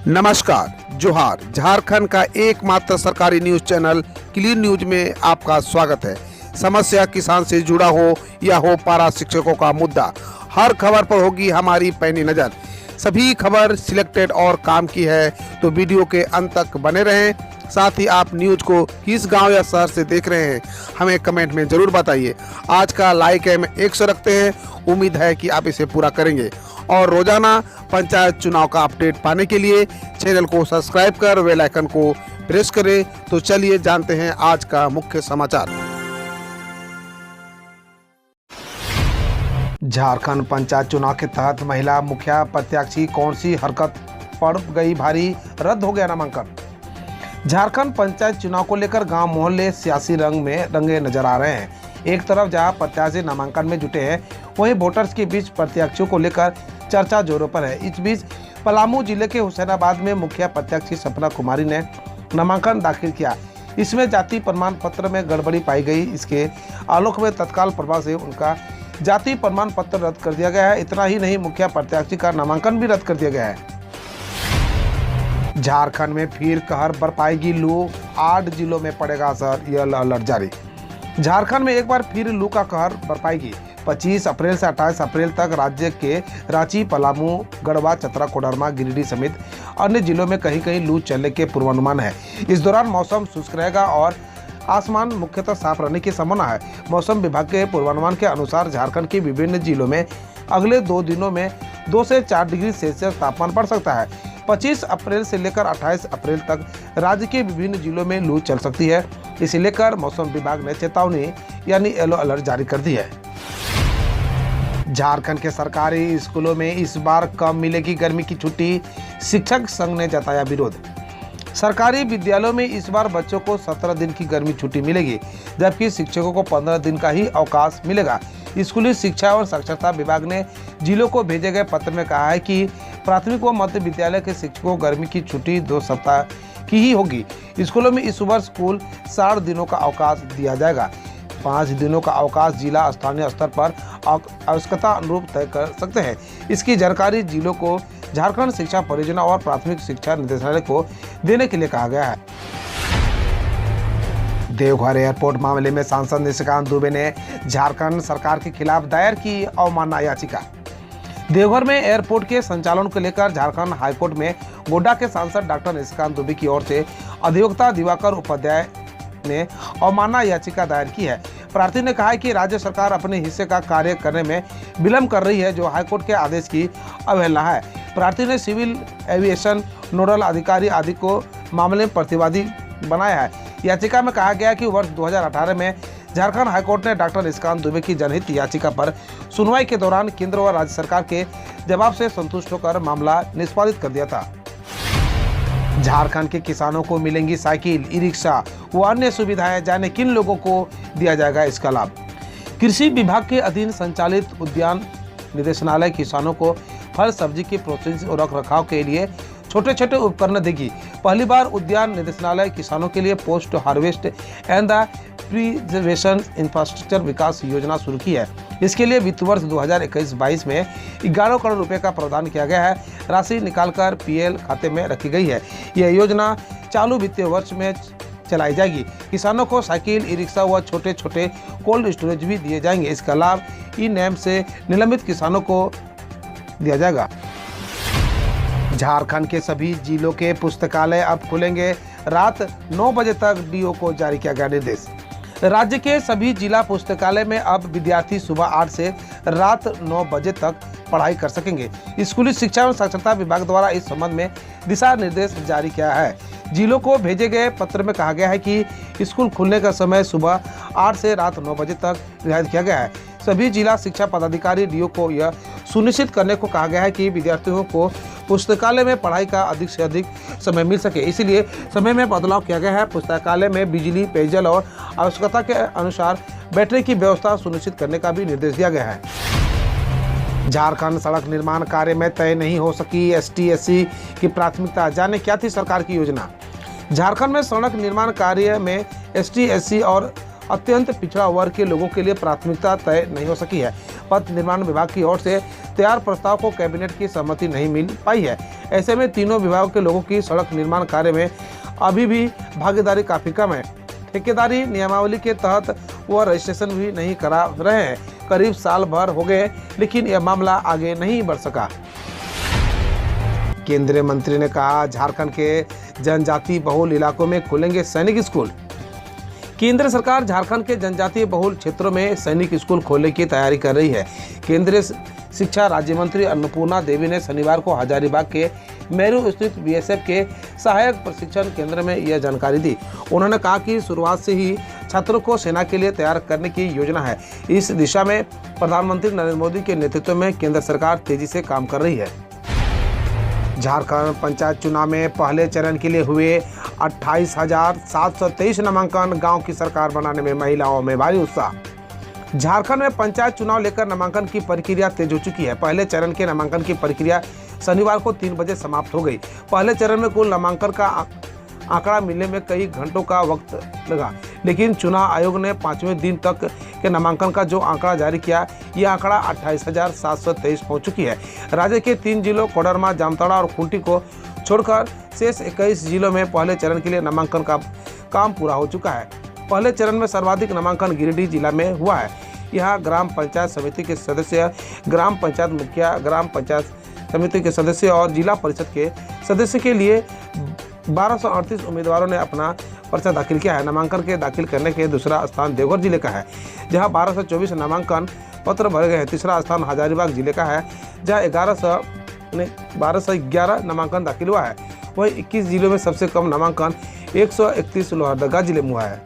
नमस्कार, जोहार। झारखंड का एकमात्र सरकारी न्यूज चैनल क्लीन न्यूज में आपका स्वागत है। समस्या किसान से जुड़ा हो या हो पारा शिक्षकों का मुद्दा, हर खबर पर होगी हमारी पैनी नज़र। सभी खबर सिलेक्टेड और काम की है, तो वीडियो के अंत तक बने रहें। साथ ही आप न्यूज को किस गांव या शहर से देख रहे हैं, हमें कमेंट में ज़रूर बताइए। आज का लाइक हम 100 रखते हैं, उम्मीद है कि आप इसे पूरा करेंगे। और रोजाना पंचायत चुनाव का अपडेट पाने के लिए चैनल को सब्सक्राइब कर बेल आइकन को प्रेस करें। तो चलिए जानते हैं आज का मुख्य समाचार। झारखंड पंचायत चुनाव के तहत महिला मुखिया प्रत्याशी कौन सी हरकत पड़ गई भारी, रद्द हो गया नामांकन। झारखंड पंचायत चुनाव को लेकर गांव मोहल्ले सियासी रंग में रंगे नजर आ रहे हैं। एक तरफ जहां प्रत्याशी नामांकन में जुटे हैं, वहीं वोटर्स के बीच प्रत्याशियों को लेकर चर्चा जोरों पर है। इस बीच पलामू जिले के हुसैनाबाद में मुखिया प्रत्याशी सपना कुमारी ने नामांकन दाखिल किया। इसमें जाति प्रमाण पत्र में गड़बड़ी पाई गई। इसके आलोक में तत्काल प्रभाव से उनका जाति प्रमाण पत्र रद्द कर दिया गया है। इतना ही नहीं, मुखिया प्रत्याशी का नामांकन भी रद्द कर दिया गया है। झारखंड में फिर कहर बरपाएगी लू, 8 जिलों में पड़ेगा असर, यह अलर्ट जारी। झारखंड में एक बार फिर लू का कहर बरपाएगी। 25 अप्रैल से 28 अप्रैल तक राज्य के रांची, पलामू, गढ़वा, चतरा, कोडरमा, गिरिडीह समेत अन्य जिलों में कहीं कहीं लू चलने के पूर्वानुमान है। इस दौरान मौसम शुष्क रहेगा और आसमान मुख्यतः साफ रहने की संभावना है। मौसम विभाग के पूर्वानुमान के अनुसार झारखंड के विभिन्न जिलों में अगले 2 दिनों में 2 से 4 डिग्री सेल्सियस तापमान बढ़ सकता है। 25 अप्रैल से लेकर 28 अप्रैल तक राज्य के विभिन्न जिलों में लू चल सकती है। इसे लेकर मौसम विभाग ने चेतावनी यानी येलो अलर्ट जारी कर दी है। झारखंड के सरकारी स्कूलों में इस बार कम मिलेगी गर्मी की छुट्टी, शिक्षक संघ ने जताया विरोध। सरकारी विद्यालयों में इस बार बच्चों को 17 दिन की गर्मी छुट्टी मिलेगी, जबकि शिक्षकों को 15 दिन का ही अवकाश मिलेगा। स्कूली शिक्षा और साक्षरता विभाग ने जिलों को भेजे गए पत्र में कहा है कि प्राथमिक व मध्य विद्यालय के शिक्षकों को गर्मी की छुट्टी 2 सप्ताह की ही होगी। स्कूलों में इस वर्ष कुल 60 दिनों का अवकाश दिया जाएगा। 5 दिनों का अवकाश जिला स्थानीय स्तर पर आवश्यकता अनुरूप तय कर सकते हैं। इसकी जानकारी जिलों को झारखंड शिक्षा परियोजना और प्राथमिक शिक्षा निदेशालय को देने के लिए कहा गया है। देवघर एयरपोर्ट मामले में सांसद निशिकांत दुबे ने झारखंड सरकार के खिलाफ दायर की अवमानना याचिका। देवघर में एयरपोर्ट के संचालन को लेकर झारखंड हाईकोर्ट में गोड्डा के सांसद डॉक्टर निशिकांत दुबे की ओर से अधिवक्ता दिवाकर उपाध्याय ने अवमानना याचिका दायर की है। प्रार्थी ने कहा है कि राज्य सरकार अपने हिस्से का कार्य करने में विलंब कर रही है, जो हाईकोर्ट के आदेश की अवहेलना है। प्रार्थी ने सिविल एविएशन नोडल अधिकारी आदि को मामले में प्रतिवादी बनाया है। याचिका में कहा गया है कि वर्ष 2018 में झारखंड हाईकोर्ट ने डॉक्टर निशिकांत दुबे की जनहित याचिका पर सुनवाई के दौरान केंद्र व राज्य सरकार के जवाब से संतुष्ट होकर मामला निष्पादित कर दिया था। झारखंड के किसानों को मिलेंगी साइकिल, ई रिक्शा व अन्य सुविधाएं, जाने किन लोगों को दिया जाएगा इसका लाभ। कृषि विभाग के अधीन संचालित उद्यान निदेशालय किसानों को फल सब्जी की प्रोसेसिंग और रख रखाव के लिए छोटे छोटे उपकरण देगी। पहली बार उद्यान निदेशालय किसानों के लिए post harvest and the preservation infrastructure विकास योजना शुरू की है। इसके लिए वित्त वर्ष 2021-22 में 11 करोड़ रुपए का प्रावधान किया गया है। राशि निकालकर पीएल खाते में रखी गई है। यह योजना चालू वित्तीय वर्ष में चलाई जाएगी। किसानों को साइकिल, ई रिक्शा व छोटे छोटे कोल्ड स्टोरेज भी दिए जाएंगे। इसका लाभ ई नैम से निलंबित किसानों को दिया जाएगा। झारखंड के सभी जिलों के पुस्तकालय अब खुलेंगे। रात 9 बजे तक डीओ को जारी किया गया निर्देश। राज्य के सभी जिला पुस्तकालय में अब विद्यार्थी सुबह 8 से रात 9 बजे तक पढ़ाई कर सकेंगे। स्कूली शिक्षा और साक्षरता विभाग द्वारा इस संबंध में दिशा निर्देश जारी किया है। जिलों को भेजे गए पत्र में कहा गया है कि स्कूल खुलने का समय सुबह 8 से रात 9 बजे तक निर्धारित किया गया है। सभी जिला शिक्षा पदाधिकारी डीओ को यह सुनिश्चित करने को कहा गया है कि विद्यार्थियों को पुस्तकालय में पढ़ाई का अधिक से अधिक समय मिल सके। इसलिए समय में बदलाव किया गया है। पुस्तकालय में बिजली, पेयजल और आवश्यकता के अनुसार बैठने की व्यवस्था सुनिश्चित करने का भी निर्देश दिया गया है। झारखंड सड़क निर्माण कार्य में तय नहीं हो सकी ST-SC की प्राथमिकता, जाने क्या थी सरकार की योजना। झारखंड में सड़क निर्माण कार्य में ST-SC और अत्यंत पिछड़ा वर्ग के लोगों के लिए प्राथमिकता तय नहीं हो सकी है। पथ निर्माण विभाग की ओर से तैयार प्रस्ताव को कैबिनेट की सहमति नहीं मिल पाई है। ऐसे में तीनों विभागों के लोगों की सड़क निर्माण कार्य में अभी भी भागीदारी काफी कम है। ठेकेदारी नियमावली के तहत वह रजिस्ट्रेशन भी नहीं करा रहे हैं। करीब साल भर हो गए, लेकिन यह मामला आगे नहीं बढ़ सका। केंद्रीय मंत्री ने कहा, झारखंड के जनजातीय बहुल इलाकों में खुलेंगे सैनिक स्कूल। केंद्र सरकार झारखंड के जनजातीय बहुल क्षेत्रों में सैनिक स्कूल खोलने की तैयारी कर रही है। केंद्रीय शिक्षा राज्य मंत्री अन्नपूर्णा देवी ने शनिवार को हजारीबाग के मेरू स्थित बीएसएफ के सहायक प्रशिक्षण केंद्र में यह जानकारी दी। उन्होंने कहा कि शुरुआत से ही छात्रों को सेना के लिए तैयार करने की योजना है। इस दिशा में प्रधानमंत्री नरेंद्र मोदी के नेतृत्व में केंद्र सरकार तेजी से काम कर रही है। झारखंड पंचायत चुनाव में पहले चरण के लिए हुए 28,723 नामांकन। गांव की सरकार बनाने में महिलाओं में भारी उत्साह। झारखंड में पंचायत चुनाव लेकर नामांकन की प्रक्रिया तेज हो चुकी है। पहले चरण के नामांकन की प्रक्रिया शनिवार को 3 बजे समाप्त हो गई। पहले चरण में कुल नामांकन का आंकड़ा मिलने में कई घंटों का वक्त लगा, लेकिन चुनाव आयोग ने 5वें दिन तक के नामांकन का जो आंकड़ा जारी किया, यह आंकड़ा 28,723 पहुंच चुकी है। राज्य के 3 जिलों कोडरमा, जामताड़ा और खूंटी को छोड़कर शेष 21 जिलों में पहले चरण के लिए नामांकन का काम पूरा हो चुका है। पहले चरण में सर्वाधिक नामांकन गिरिडीह जिला में हुआ है। यहाँ ग्राम पंचायत समिति के सदस्य, ग्राम पंचायत मुखिया, ग्राम पंचायत समिति के सदस्य और जिला परिषद के सदस्य के लिए 1238 उम्मीदवारों ने अपना पर्चा दाखिल किया है। नामांकन के दाखिल करने के दूसरा स्थान देवघर जिले का है, जहां 1224 नामांकन पत्र भरे गए हैं। तीसरा स्थान हजारीबाग जिले का है, जहां 1211 नामांकन दाखिल हुआ है। वहीं 21 जिलों में सबसे कम नामांकन 131 लोहरदगा जिले में हुआ है।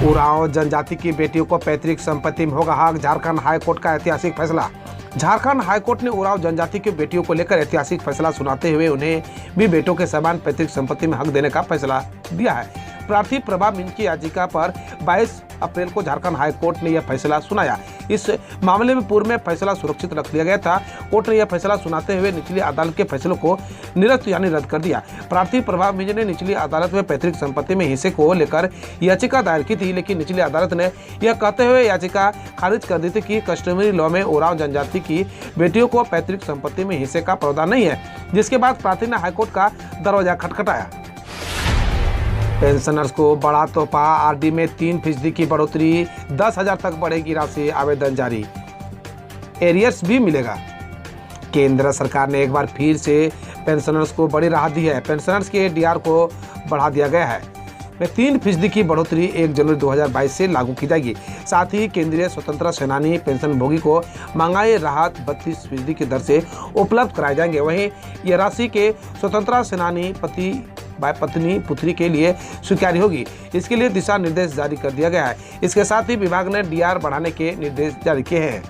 उरांव जनजाति की बेटियों को पैतृक संपत्ति में होगा हक। झारखंड हाईकोर्ट का ऐतिहासिक फैसला। झारखंड हाईकोर्ट ने उरांव जनजाति की बेटियों को लेकर ऐतिहासिक फैसला सुनाते हुए उन्हें भी बेटों के समान पैतृक संपत्ति में हक देने का फैसला दिया है। प्रार्थी प्रभा मीन की याचिका पर 22 अप्रैल को झारखंड हाईकोर्ट ने यह फैसला सुनाया। इस मामले में पूर्व में फैसला सुरक्षित रख लिया गया था। कोर्ट ने यह फैसला सुनाते हुए निचली अदालत के फैसलों को निरस्त यानी रद्द कर दिया। प्रार्थी प्रभा मीन ने निचली अदालत में पैतृक संपत्ति में हिस्से को लेकर याचिका दायर की थी, लेकिन निचली अदालत ने यह कहते हुए याचिका खारिज कर दी थी कि कस्टमरी लॉ में उरांव जनजाति की बेटियों को पैतृक संपत्ति में हिस्से का प्रावधान नहीं है, जिसके बाद प्रार्थी ने हाईकोर्ट का दरवाजा खटखटाया। पेंशनर्स को बड़ा तोहफा। आरडी में 3% की बढ़ोतरी, 10,000 तक बढ़ेगी राशि। आवेदन जारी, एरियर्स भी मिलेगा। केंद्र सरकार ने एक बार फिर से पेंशनर्स को बड़ी राहत दी है। पेंशनर्स के डीआर को बढ़ा दिया गया है। में 3% की बढ़ोतरी 1 जनवरी 2022 से लागू की जाएगी। साथ ही केंद्रीय स्वतंत्रता सेनानी पेंशन भोगी को महंगाई राहत 32% की दर से उपलब्ध कराए जाएंगे। वहीं यह राशि के स्वतंत्रता सेनानी पति पत्नी पुत्री के लिए स्वीकार्य होगी। इसके लिए दिशा निर्देश जारी कर दिया गया है। इसके साथ ही विभाग ने डीआर बढ़ाने के निर्देश जारी किए हैं।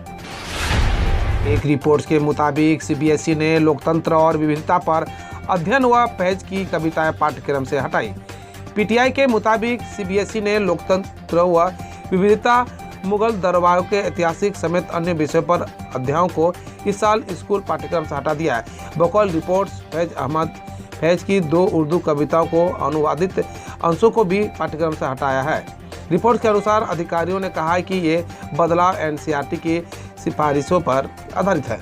एक रिपोर्ट के मुताबिक सीबीएसई ने लोकतंत्र और विविधता पर अध्ययन व पहल की कविताएं पाठ्यक्रम से हटाई। पीटीआई के मुताबिक सीबीएसई ने लोकतंत्र व विविधता, मुगल दरबारों के ऐतिहासिक समेत अन्य विषयों पर अध्यायों को इस साल स्कूल पाठ्यक्रम से हटा दिया है। बकौल रिपोर्ट्स फैज अहमद फैज की 2 उर्दू कविताओं को अनुवादित अंशों को भी पाठ्यक्रम से हटाया है। रिपोर्ट के अनुसार अधिकारियों ने कहा है कि ये बदलाव एनसीईआरटी की सिफारिशों पर आधारित है।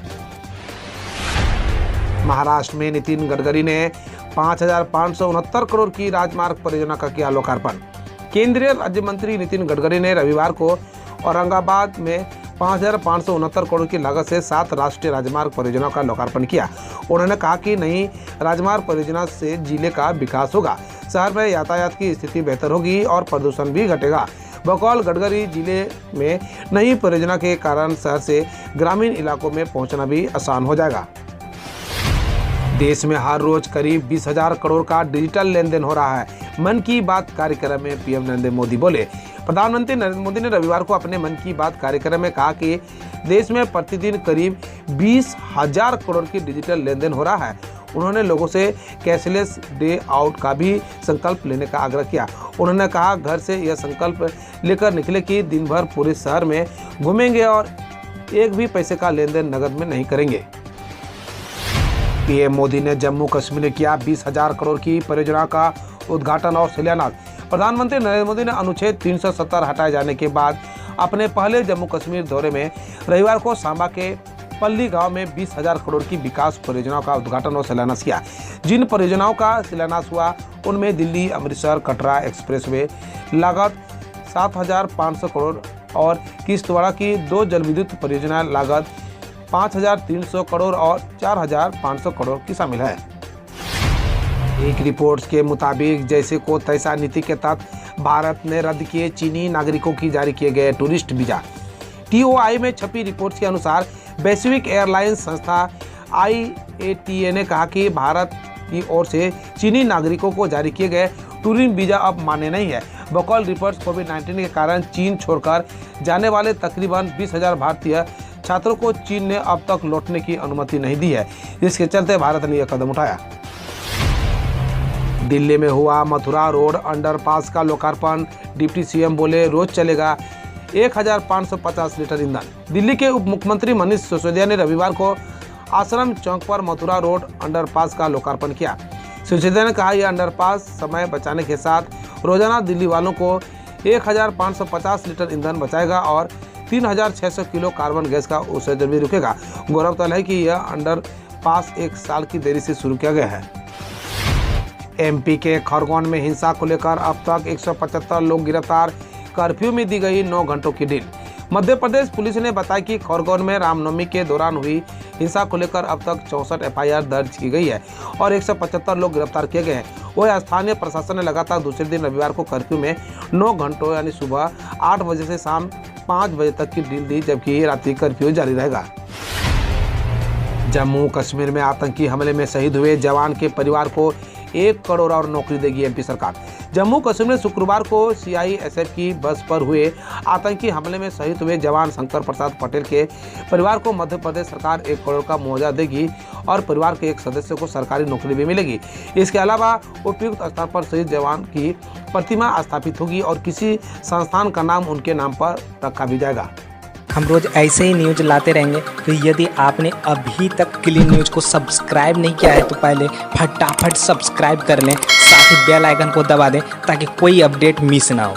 महाराष्ट्र में नितिन गडकरी ने 5,569 करोड़ की राजमार्ग परियोजना का किया लोकार्पण। केंद्रीय राज्य मंत्री नितिन गडकरी ने रविवार को औरंगाबाद में 5,569 करोड़ की लागत से 7 राष्ट्रीय राजमार्ग परियोजनाओं का लोकार्पण किया। उन्होंने कहा कि नई राजमार्ग परियोजना से जिले का विकास होगा, शहर में यातायात की स्थिति बेहतर होगी और प्रदूषण भी घटेगा। बकौल गडकरी, जिले में नई परियोजना के कारण शहर से ग्रामीण इलाकों में पहुंचना भी आसान हो जाएगा। देश में हर रोज करीब 20,000 करोड़ का डिजिटल लेन देन हो रहा है। मन की बात कार्यक्रम में पीएम नरेंद्र मोदी बोले। प्रधानमंत्री नरेंद्र मोदी ने रविवार को अपने मन की बात कार्यक्रम में कहा कि देश में प्रतिदिन करीब 20,000 करोड़ की डिजिटल लेन देन हो रहा है। उन्होंने लोगों से कैशलेस डे आउट का भी संकल्प लेने का आग्रह किया। उन्होंने कहा, घर से यह संकल्प लेकर निकले कि दिन भर पूरे शहर में घूमेंगे और एक भी पैसे का लेन देन नकद में नहीं करेंगे। पीएम मोदी ने जम्मू कश्मीर में किया 20,000 करोड़ की परियोजना का उद्घाटन और शिलान्यास। प्रधानमंत्री नरेंद्र मोदी ने अनुच्छेद 370 हटाए जाने के बाद अपने पहले जम्मू कश्मीर दौरे में रविवार को सांबा के पल्ली गांव में 20,000 करोड़ की विकास परियोजनाओं का उद्घाटन और शिलान्यास किया। जिन परियोजनाओं का शिलान्यास हुआ उनमें दिल्ली अमृतसर कटरा एक्सप्रेसवे लागत 7,500 करोड़ और किश्तवाड़ की 2 जलविद्युत परियोजना लागत 5,300 करोड़ और 4,500 करोड़ की शामिल है। एक रिपोर्ट के मुताबिक जैसे को तैसा नीति के तहत भारत ने रद्द किए चीनी नागरिकों की जारी किए गए टूरिस्ट वीजा। TOI में छपी रिपोर्ट के अनुसार वैश्विक एयरलाइंस संस्था IATA ने कहा कि भारत की ओर से चीनी नागरिकों को जारी किए गए टूरिस्ट वीजा अब मान्य नहीं है। बकौल रिपोर्ट्स कोविड-19 के कारण चीन छोड़कर जाने वाले तकरीबन 20,000 भारतीय छात्रों को चीन ने अब तक लौटने की अनुमति नहीं दी है। इसके चलते भारत ने यह कदम उठाया। दिल्ली में हुआ मथुरा रोड अंडरपास का लोकार्पण। डिप्टी CM बोले रोज चलेगा 1,550 लीटर ईंधन। दिल्ली के उप मुख्यमंत्री मनीष सिसोदिया ने रविवार को आश्रम चौक पर मथुरा रोड अंडरपास का लोकार्पण किया। सिसोदिया ने कहा यह अंडरपास समय बचाने के साथ रोजाना दिल्ली वालों को 1,550 लीटर ईंधन बचाएगा और 3,600 किलो कार्बन गैस का उत्सर्जन भी रुकेगा। गौरतलब है कि यह अंडरपास 1 साल की देरी से शुरू किया गया है। MP के खरगोन में हिंसा को लेकर अब तक 175 लोग गिरफ्तार। कर्फ्यू में दी गई 9 घंटों की ढील। मध्य प्रदेश पुलिस ने बताया कि खरगोन में रामनवमी के दौरान हुई हिंसा को लेकर अब तक 64 FIR दर्ज की गई है और 175 लोग गिरफ्तार किए गए हैं। वह स्थानीय प्रशासन ने लगातार दूसरे दिन रविवार को कर्फ्यू में 9 घंटों यानी सुबह 8 बजे से शाम 5 बजे तक की ढील दी, जबकि रात्रि कर्फ्यू जारी रहेगा। जम्मू कश्मीर में आतंकी हमले में शहीद हुए जवान के परिवार को 1 करोड़ और नौकरी देगी MP सरकार। जम्मू कश्मीर में शुक्रवार को CISF की बस पर हुए आतंकी हमले में शहीद हुए जवान शंकर प्रसाद पटेल के परिवार को मध्य प्रदेश सरकार 1 करोड़ का मुआवजा देगी और परिवार के एक सदस्य को सरकारी नौकरी भी मिलेगी। इसके अलावा उपयुक्त स्थान पर शहीद जवान की प्रतिमा स्थापित होगी और किसी संस्थान का नाम उनके नाम पर रखा भी जाएगा। हम रोज ऐसे ही न्यूज लाते रहेंगे, तो यदि आपने अभी तक क्लीन न्यूज को सब्सक्राइब नहीं किया है तो पहले फटाफट सब्सक्राइब कर लें, साथ ही बेल आइकन को दबा दें ताकि कोई अपडेट मिस ना हो।